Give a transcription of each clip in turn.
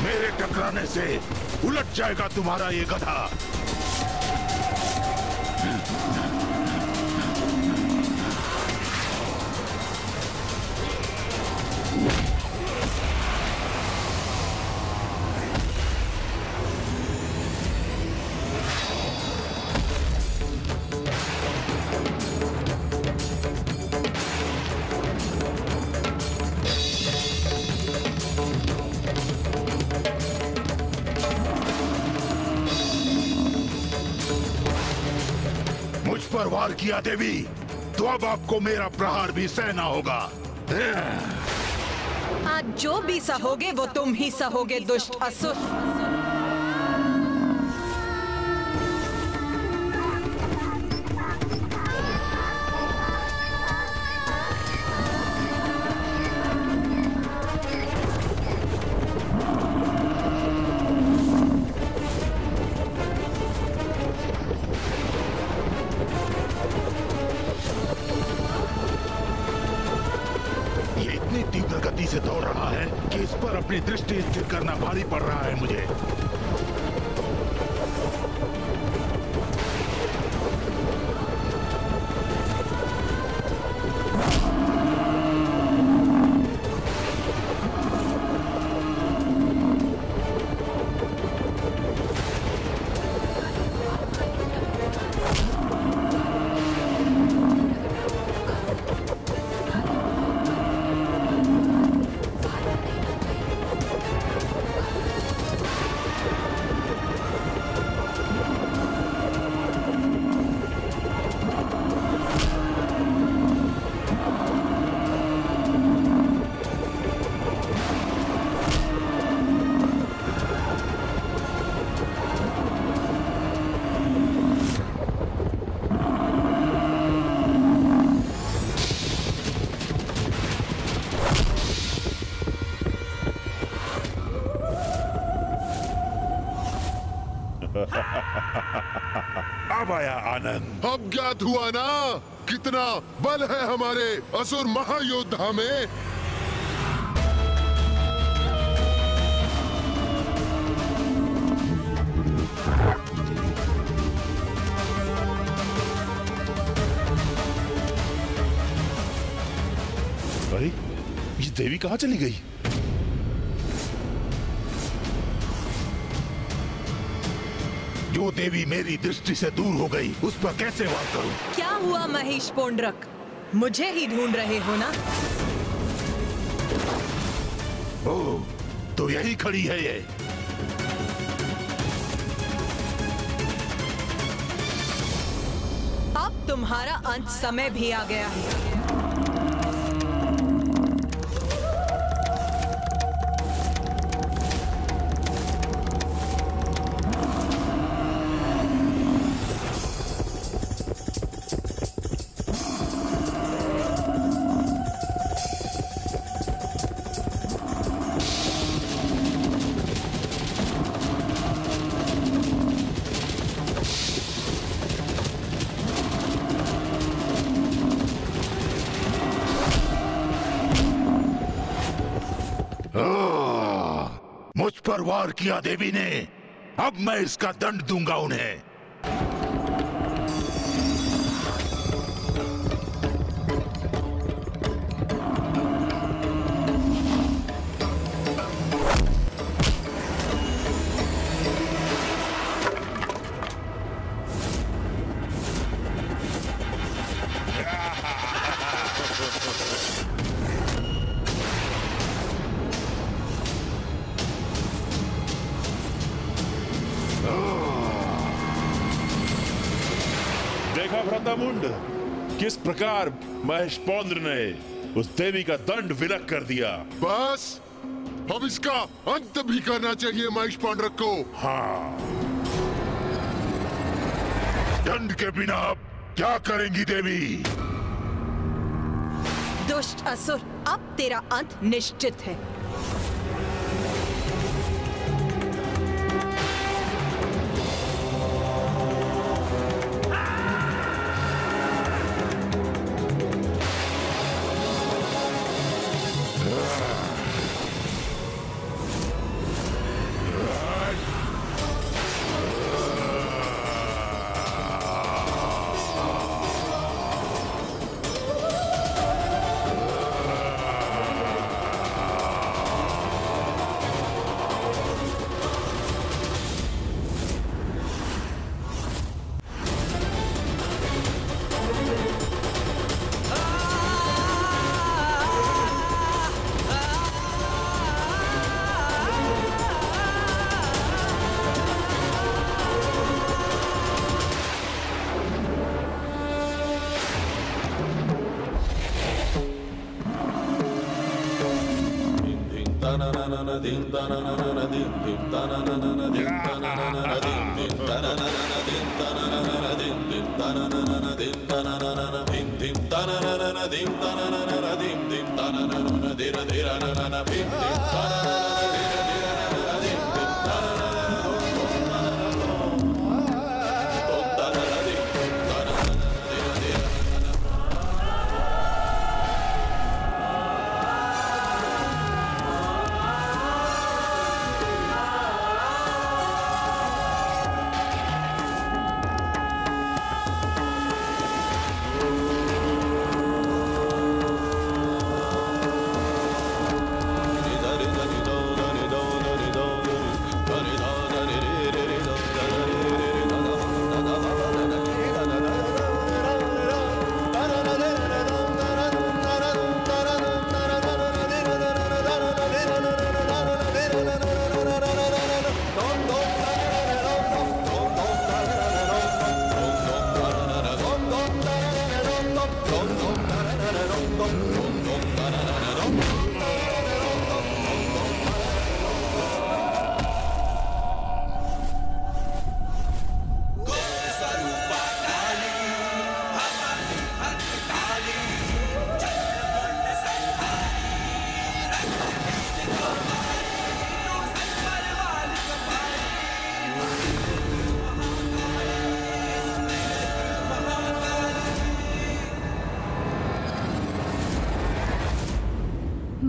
मेरे टकराने से उलट जाएगा तुम्हारा ये गधा। पर वार किया देवी, तो अब आपको मेरा प्रहार भी सहना होगा। आज जो भी सहोगे वो तुम ही सहोगे दुष्ट असुर। से दौड़ रहा है कि इस पर अपनी दृष्टि स्थिर करना भारी पड़ रहा है मुझे। अब आया आनंद। अब ज्ञात हुआ ना कितना बल है हमारे असुर महायोद्धा में। अरे ये देवी कहाँ चली गई? जो देवी मेरी दृष्टि से दूर हो गई उस पर कैसे वार करूं? क्या हुआ महेश पोंड्रक, मुझे ही ढूंढ रहे हो ना? ओह, तो यही खड़ी है ये। अब तुम्हारा अंत समय भी आ गया है। मुझ पर वार किया देवी ने, अब मैं इसका दंड दूंगा उन्हें। देखा भ्रातामुंड, किस प्रकार महेश पौंद्र ने उस देवी का दंड विलक कर दिया। बस अब इसका अंत भी करना चाहिए महेश पांड्रक को। हाँ, दंड के बिना अब क्या करेंगी देवी? दुष्ट असुर, अब तेरा अंत निश्चित है।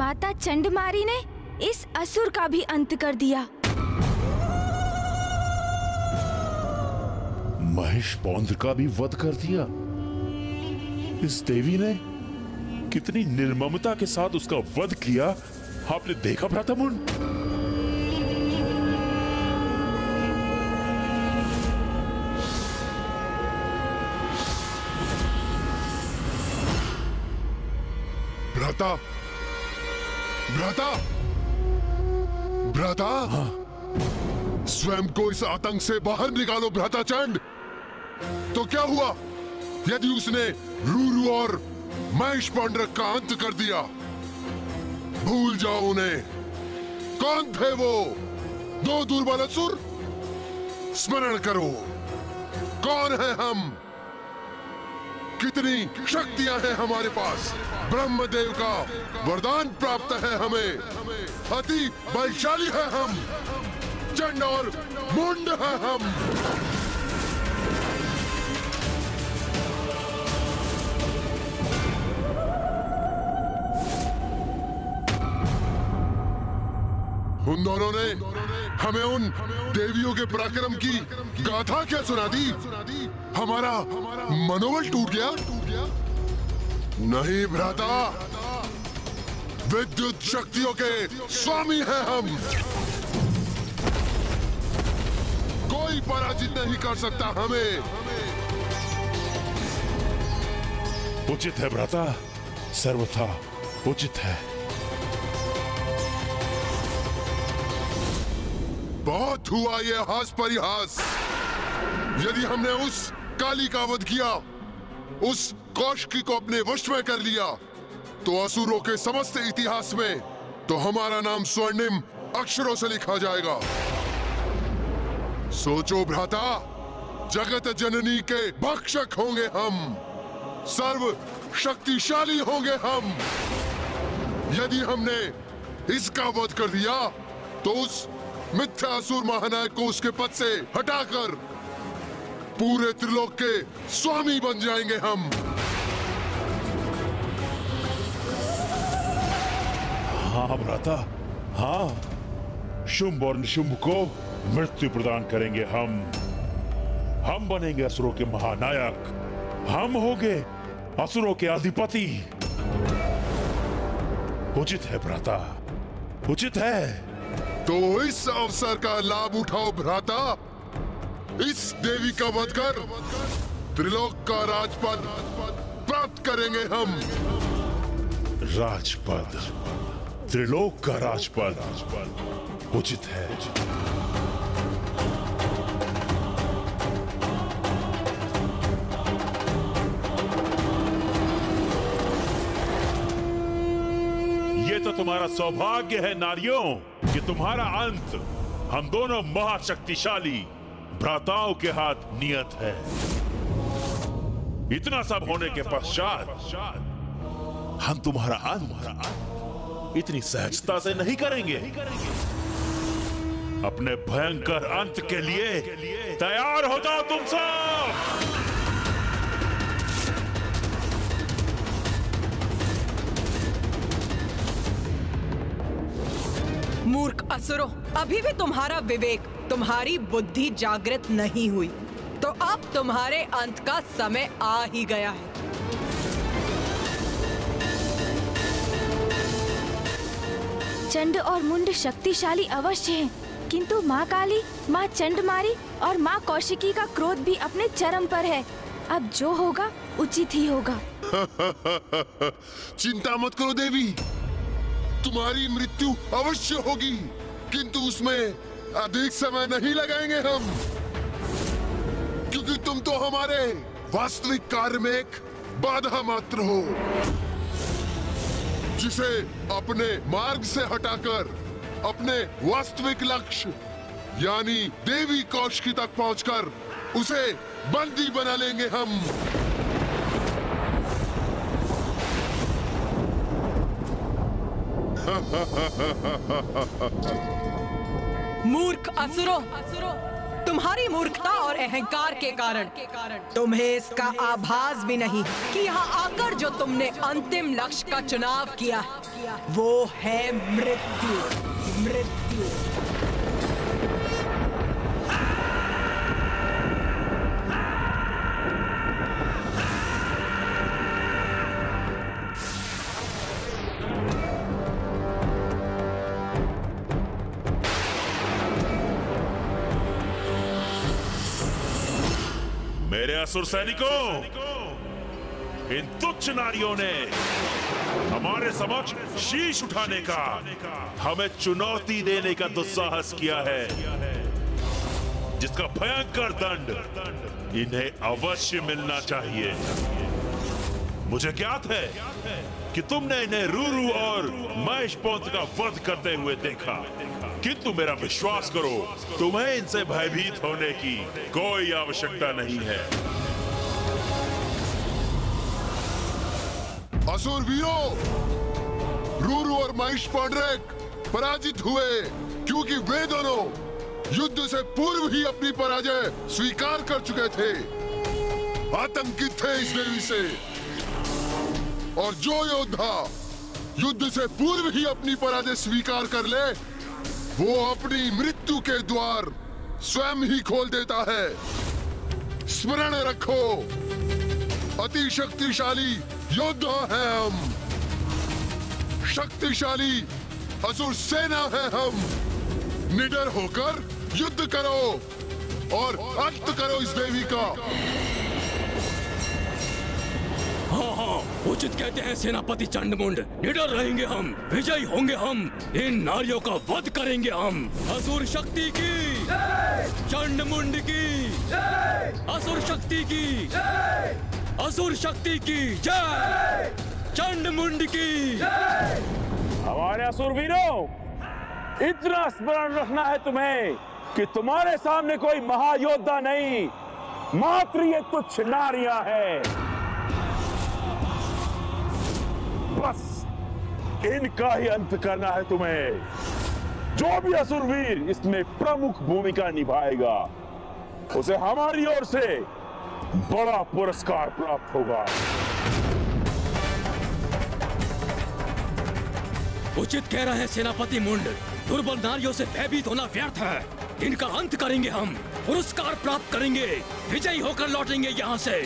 माता चंडमारी ने इस असुर का भी अंत कर दिया। महेश पौंद्र का भी वध कर दिया। इस देवी ने कितनी निर्ममता के साथ उसका वध किया, आपने देखा भ्रातामुन? भ्राता, भ्राता, भ्राता, स्वयं को इस आतंक से बाहर निकालो भ्राता चंड। तो क्या हुआ यदि उसने रूरू और महेश पौंड्रक का अंत कर दिया? भूल जाओ उन्हें। कौन थे वो दो दुर्बल असुर? स्मरण करो, कौन है हम, कितनी शक्तियां हैं हमारे पास। ब्रह्मदेव का वरदान प्राप्त है हमें, अति बलशाली है हम, चंड और मुंड है हम। उन दोनों ने हमें उन देवियों के पराक्रम की गाथा क्या सुना दी? हमारा मनोबल टूट गया? नहीं भ्राता, विद्युत शक्तियों के स्वामी हैं हम। कोई पराजित नहीं कर सकता हमें। उचित है भ्राता, सर्वथा उचित है। बहुत हुआ ये हास परिहास। यदि हमने उस काली का वध किया, उस कौशिकी को अपने वश में कर लिया, तो असुरों के समस्त इतिहास में तो हमारा नाम स्वर्णिम अक्षरों से लिखा जाएगा। सोचो भ्राता, जगत जननी के भक्षक होंगे हम, सर्व शक्तिशाली होंगे हम। यदि हमने इसका वध कर दिया, तो उस मिथ्यासुर महानायक को उसके पद से हटाकर पूरे त्रिलोक के स्वामी बन जाएंगे हम। हाँ भ्राता, हाँ, शुंभ और निशुंभ को मृत्यु प्रदान करेंगे हम। हम बनेंगे असुरों के महानायक, हम होंगे असुरों के अधिपति। उचित है भ्राता, उचित है। तो इस अवसर का लाभ उठाओ भ्राता। इस देवी का वध कर त्रिलोक का राजपद प्राप्त करेंगे हम। राजपद, त्रिलोक का राजपद उचित है। ये तो तुम्हारा सौभाग्य है नारियों कि तुम्हारा अंत हम दोनों महाशक्तिशाली भ्राताओं के हाथ नियत है। इतना सब होने के पश्चात हम तुम्हारा अंत इतनी सहजता से नहीं करेंगे। अपने भयंकर अंत के लिए तैयार हो जाओ तुम सब। मूर्ख असुरों, अभी भी तुम्हारा विवेक, तुम्हारी बुद्धि जागृत नहीं हुई, तो अब तुम्हारे अंत का समय आ ही गया है। चंड और मुंड शक्तिशाली अवश्य हैं, किंतु माँ काली, माँ चंडमारी और माँ कौशिकी का क्रोध भी अपने चरम पर है। अब जो होगा उचित ही होगा। चिंता मत करो देवी, तुम्हारी मृत्यु अवश्य होगी, किंतु उसमें अधिक समय नहीं लगाएंगे हम, क्योंकि तुम तो हमारे वास्तविक कार्य में एक बाधा मात्र हो, जिसे अपने मार्ग से हटाकर अपने वास्तविक लक्ष्य यानी देवी कौशिकी तक पहुंचकर उसे बंदी बना लेंगे हम। मूर्ख असुरों, तुम्हारी मूर्खता और अहंकार के कारण तुम्हें इसका आभास भी नहीं कि यहाँ आकर जो तुमने अंतिम लक्ष्य का चुनाव किया वो है मृत्यु। मृत्यु। मेरे असुर सैनिकों, इन तुच्छ नारियों ने हमारे समक्ष शीश उठाने का, हमें चुनौती देने का दुस्साहस किया है, जिसका भयंकर दंड इन्हें अवश्य मिलना चाहिए। मुझे ज्ञात है कि तुमने इन्हें रूरू और महेशपोंत का वध करते हुए देखा, किंतु मेरा विश्वास करो, तुम्हें इनसे भयभीत होने की कोई आवश्यकता नहीं है। असुर वीरों, रूरू और महेशपोंड्रेक पराजित हुए, क्योंकि वे दोनों युद्ध से पूर्व ही अपनी पराजय स्वीकार कर चुके थे, आतंकित थे इस देवी से। और जो योद्धा युद्ध से पूर्व ही अपनी पराजय स्वीकार कर ले, वो अपनी मृत्यु के द्वार स्वयं ही खोल देता है। स्मरण रखो, अति शक्तिशाली योद्धा है हम, शक्तिशाली असुर सेना है हम। निडर होकर युद्ध करो और अंत करो इस देवी का। हाँ हाँ, उचित कहते हैं सेनापति चंडमुंड। निडर रहेंगे हम, विजयी होंगे हम, इन नारियों का वध करेंगे हम। असुर शक्ति की, चंडमुंड की, असुर शक्ति की, असुर शक्ति की जय, चंडमुंड की। हमारे असुर वीरों, इतना स्मरण रखना है तुम्हें कि तुम्हारे सामने कोई महायोद्धा नहीं, मात्र ये तुच्छ नारियां हैं। बस इनका ही अंत करना है तुम्हें। जो भी असुरवीर इसमें प्रमुख भूमिका निभाएगा, उसे हमारी ओर से बड़ा पुरस्कार प्राप्त होगा। उचित कह रहे हैं सेनापति मुंड, दुर्बल नारियों से भयभीत होना व्यर्थ है। इनका अंत करेंगे हम, पुरस्कार प्राप्त करेंगे, विजयी होकर लौटेंगे यहाँ से।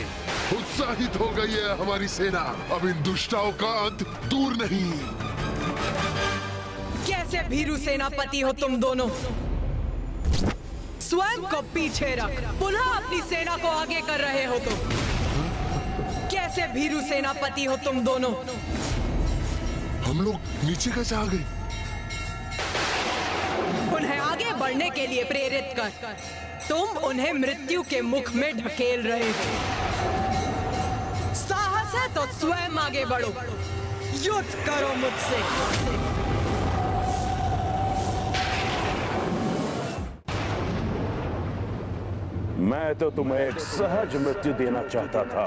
उत्साहित हो गई है हमारी सेना, अब इन दुष्टाओं का अंत दूर नहीं। कैसे भीरू सेनापति हो तुम दोनों, स्वयं को पीछे रख पुनः अपनी सेना को आगे कर रहे हो तुम। कैसे भीरू सेनापति हो तुम दोनों। हम लोग नीचे कैसे आ गए? उन्हें आगे बढ़ने के लिए प्रेरित कर तुम उन्हें मृत्यु के मुख में ढकेल रहे हो। साहस है तो स्वयं आगे बढ़ो, युद्ध करो मुझसे। मैं तो तुम्हें एक सहज मृत्यु देना चाहता था,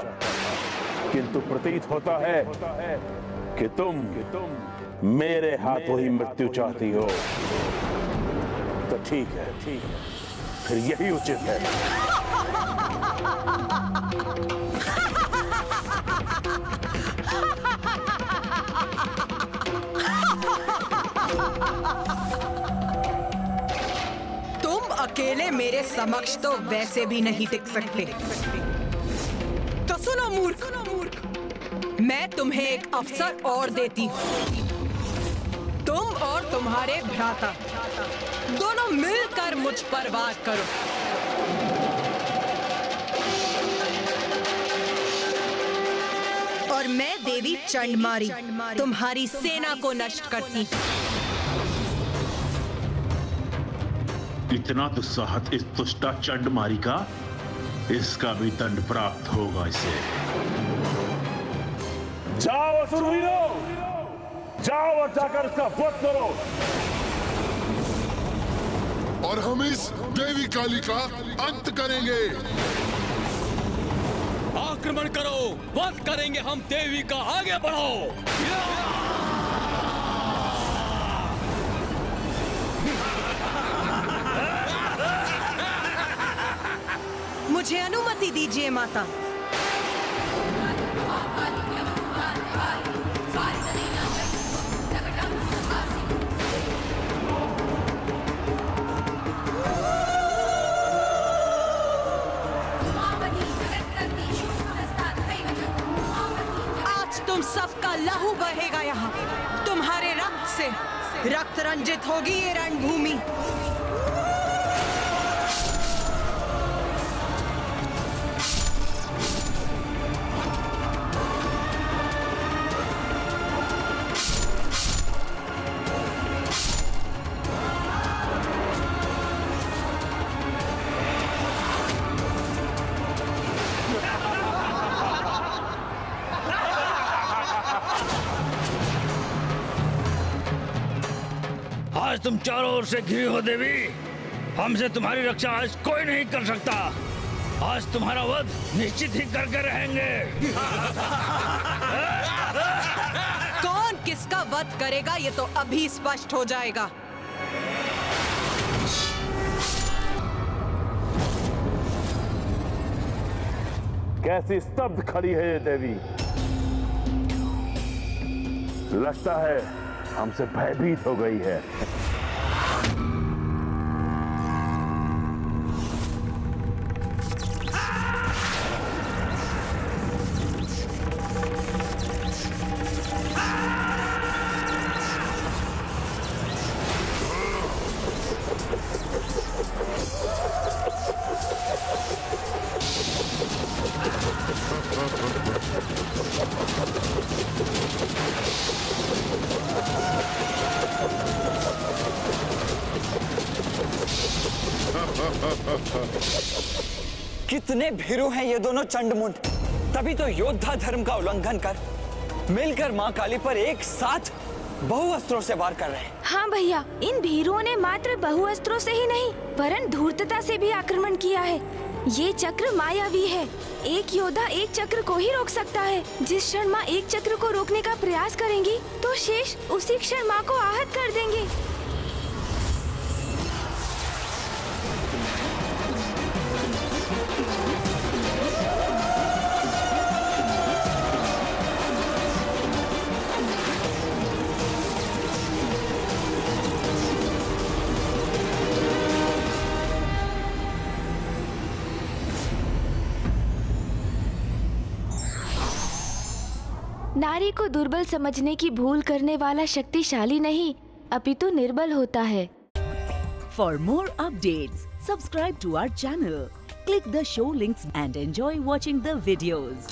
किंतु प्रतीत होता है कि तुम मेरे हाथों ही मृत्यु चाहती हो। तो ठीक है, फिर यही उचित है। तुम अकेले मेरे समक्ष तो वैसे भी नहीं टिक सकते। तो सुनो मूर्ख, मैं तुम्हें एक अवसर और देती हूँ। तुम और तुम्हारे भ्राता दोनों मिलकर मुझ पर वार करो। और मैं देवी चंडमारी तुम्हारी सेना को नष्ट करती। इतना दुस्साहस इस दुष्टा चंडमारी का, इसका भी दंड प्राप्त होगा इसे। जाओ असुरवीरों, जाओ और जाकर इसका वध करो। और हम इस देवी काली का अंत करेंगे। आक्रमण करो, वध करेंगे हम देवी का। आगे बढ़ो। मुझे अनुमति दीजिए माता। आज तुम सबका लहू बहेगा यहाँ। तुम्हारे रक्त से रक्त रंजित होगी ये रणभूमि। आज तुम चारों ओर से घिरी हो देवी। हमसे तुम्हारी रक्षा आज कोई नहीं कर सकता। आज तुम्हारा वध निश्चित ही करके रहेंगे। कौन किसका वध करेगा ये तो अभी स्पष्ट हो जाएगा। कैसी स्तब्ध खड़ी है ये देवी। लगता है हमसे भयभीत हो गई है। कितने भीरू हैं ये दोनों चंडमुंड। तभी तो योद्धा धर्म का उल्लंघन कर मिलकर मां काली पर एक साथ बहुअस्त्रों से वार कर रहे हैं। हाँ भैया, इन भीरुओं ने मात्र बहुअस्त्रों से ही नहीं वरन धूर्तता से भी आक्रमण किया है। ये चक्र मायावी है। एक योद्धा एक चक्र को ही रोक सकता है। जिस क्षण माँ एक चक्र को रोकने का प्रयास करेंगी तो शेष उसी क्षण माँ को आहत कर देंगे। नारी को दुर्बल समझने की भूल करने वाला शक्तिशाली नहीं अपितु निर्बल होता है। For more updates, subscribe to our channel, click the show links and enjoy watching the videos.